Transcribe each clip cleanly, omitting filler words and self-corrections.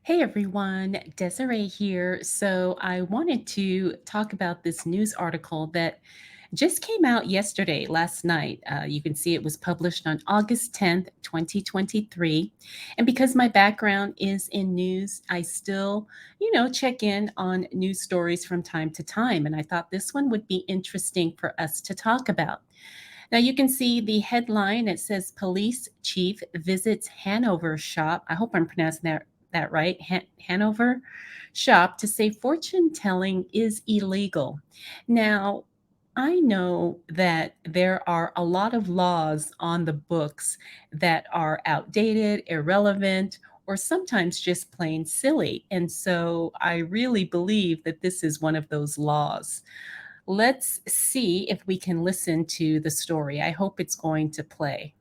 Hey everyone, Desiree here. So I wanted to talk about this news article that just came out yesterday, last night. You can see it was published on August 10th, 2023. And because my background is in news, I still, check in on news stories from time to time. And I thought this one would be interesting for us to talk about. Now you can see the headline. It says Police Chief Visits Hanover Shop. I hope I'm pronouncing that right. Hanover Shop to say fortune telling is illegal. Now, I know that there are a lot of laws on the books that are outdated, irrelevant, or sometimes just plain silly. And so I really believe that this is one of those laws. Let's see if we can listen to the story. I hope it's going to play.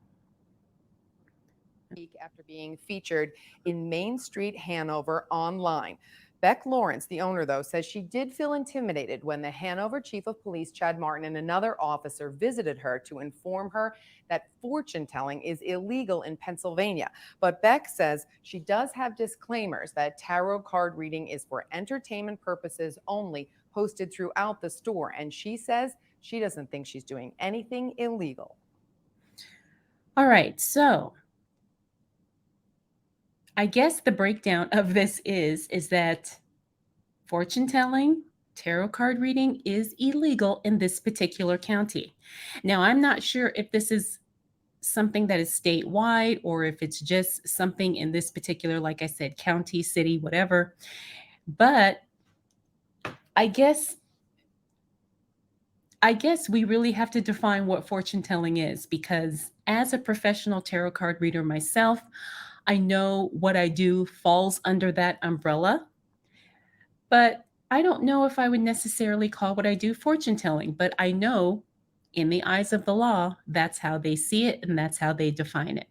Week after being featured in Main Street, Hanover online. Beck Lawrence, the owner, though, says she did feel intimidated when the Hanover Chief of Police, Chad Martin, and another officer visited her to inform her that fortune telling is illegal in Pennsylvania. But Beck says she does have disclaimers that tarot card reading is for entertainment purposes only, posted throughout the store. And she says she doesn't think she's doing anything illegal. All right, so I guess the breakdown of this is that fortune telling, tarot card reading is illegal in this particular county. Now, I'm not sure if this is something that is statewide or if it's just something in this particular, like I said, county, city, whatever. But I guess I guess we really have to define what fortune telling is because as a professional tarot card reader myself, I know what I do falls under that umbrella. But I don't know if I would necessarily call what I do fortune telling, but I know in the eyes of the law, that's how they see it and that's how they define it.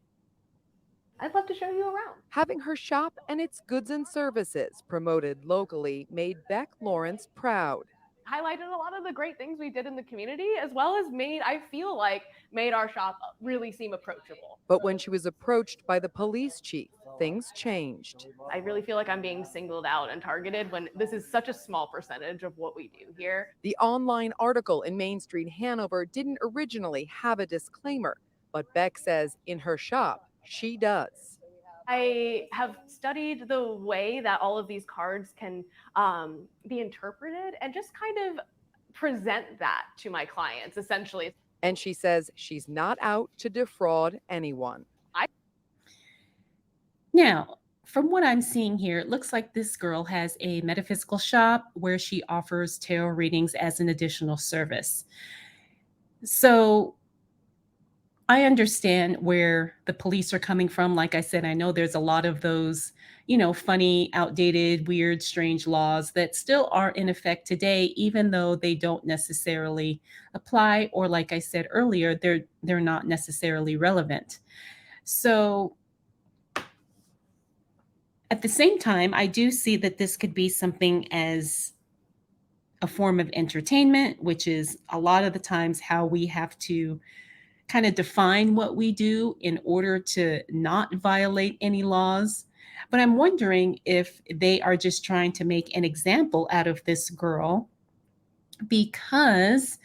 I'd love to show you around. Having her shop and its goods and services promoted locally made Beck Lawrence proud. Highlighted a lot of the great things we did in the community, as well as I feel like, made our shop really seem approachable. But when she was approached by the police chief, things changed. I really feel like I'm being singled out and targeted when this is such a small percentage of what we do here. The online article in Main Street, Hanover didn't originally have a disclaimer, but Beck says in her shop, she does. I have studied the way that all of these cards can be interpreted and just kind of present that to my clients essentially. And she says she's not out to defraud anyone. Now, from what I'm seeing here, it looks like this girl has a metaphysical shop where she offers tarot readings as an additional service. So I understand where the police are coming from. Like I said, I know there's a lot of those, funny, outdated, weird, strange laws that still are in effect today, even though they don't necessarily apply, or like I said earlier, they're not necessarily relevant. So at the same time, I do see that this could be something as a form of entertainment, which is a lot of the times how we have to kind of define what we do in order to not violate any laws. But I'm wondering if they are just trying to make an example out of this girl because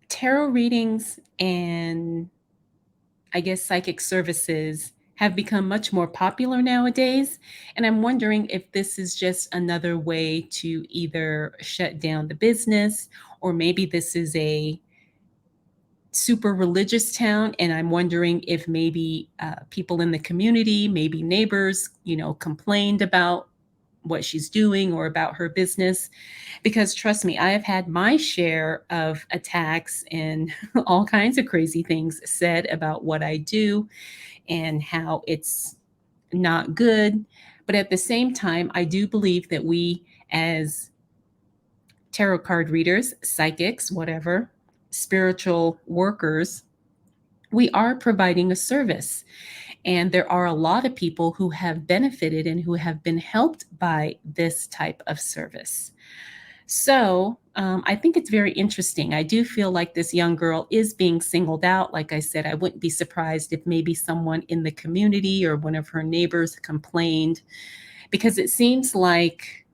tarot readings and I guess psychic services have become much more popular nowadays. And I'm wondering if this is just another way to either shut down the business or maybe this is a super religious town, and I'm wondering if maybe people in the community, maybe neighbors, complained about what she's doing or about her business. Because trust me, I have had my share of attacks and all kinds of crazy things said about what I do and how it's not good. But at the same time, I do believe that we, as tarot card readers, psychics, whatever, spiritual workers, we are providing a service. And there are a lot of people who have benefited and who have been helped by this type of service. So I think it's very interesting. I do feel like this young girl is being singled out. Like I said, I wouldn't be surprised if maybe someone in the community or one of her neighbors complained, because it seems like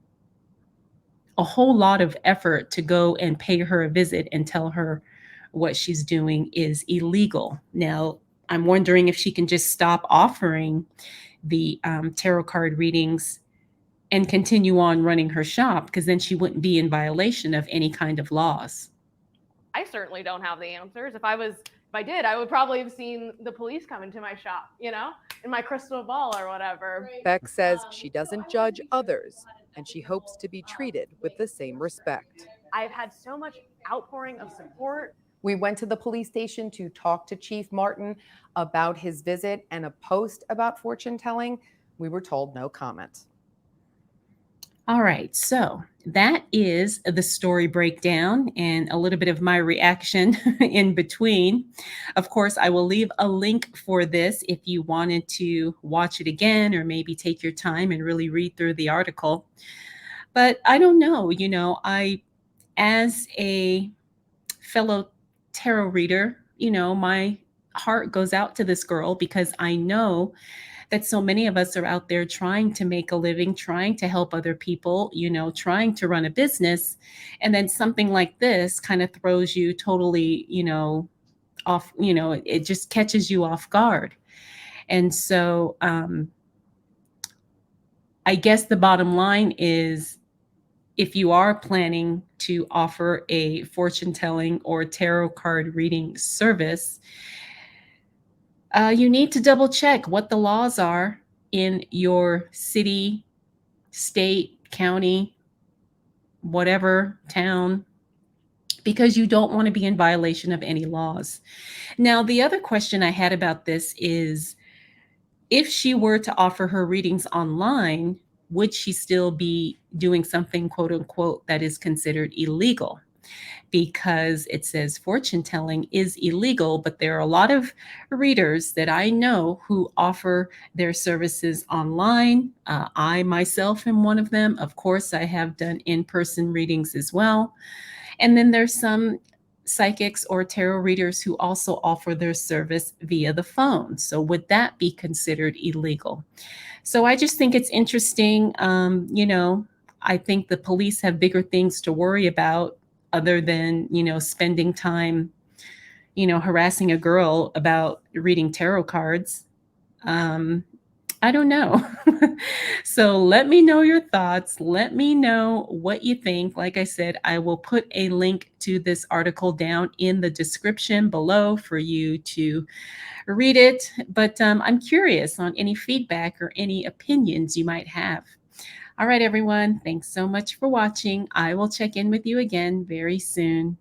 a whole lot of effort to go and pay her a visit and tell her what she's doing is illegal. Now, I'm wondering if she can just stop offering the tarot card readings and continue on running her shop, because then she wouldn't be in violation of any kind of laws. I certainly don't have the answers. If I did, I would probably have seen the police come into my shop, in my crystal ball or whatever. Right. Beck says she doesn't judge others and she hopes to be treated with the same respect. I've had so much outpouring of support. We went to the police station to talk to Chief Martin about his visit and a post about fortune telling. We were told no comment. All right, so that is the story breakdown and a little bit of my reaction in between. Of course, I will leave a link for this if you wanted to watch it again or maybe take your time and really read through the article. But I don't know, as a fellow tarot reader, my heart goes out to this girl because I know that so many of us are out there trying to make a living, trying to help other people, trying to run a business. And then something like this kind of throws you totally, off, it just catches you off guard. And so I guess the bottom line is, if you are planning to offer a fortune telling or tarot card reading service, you need to double check what the laws are in your city, state, county, whatever town, because you don't want to be in violation of any laws. Now, the other question I had about this is, if she were to offer her readings online, would she still be doing something, quote unquote, that is considered illegal? Because it says fortune telling is illegal, but there are a lot of readers that I know who offer their services online. I myself am one of them. Of course, I have done in person readings as well. And then there's some psychics or tarot readers who also offer their service via the phone. So, would that be considered illegal? So, I just think it's interesting. I think the police have bigger things to worry about other than, spending time, harassing a girl about reading tarot cards. Um, I don't know. So let me know your thoughts. Let me know what you think. Like I said, I will put a link to this article down in the description below for you to read it. But I'm curious on any feedback or any opinions you might have. All right, everyone. Thanks so much for watching. I will check in with you again very soon.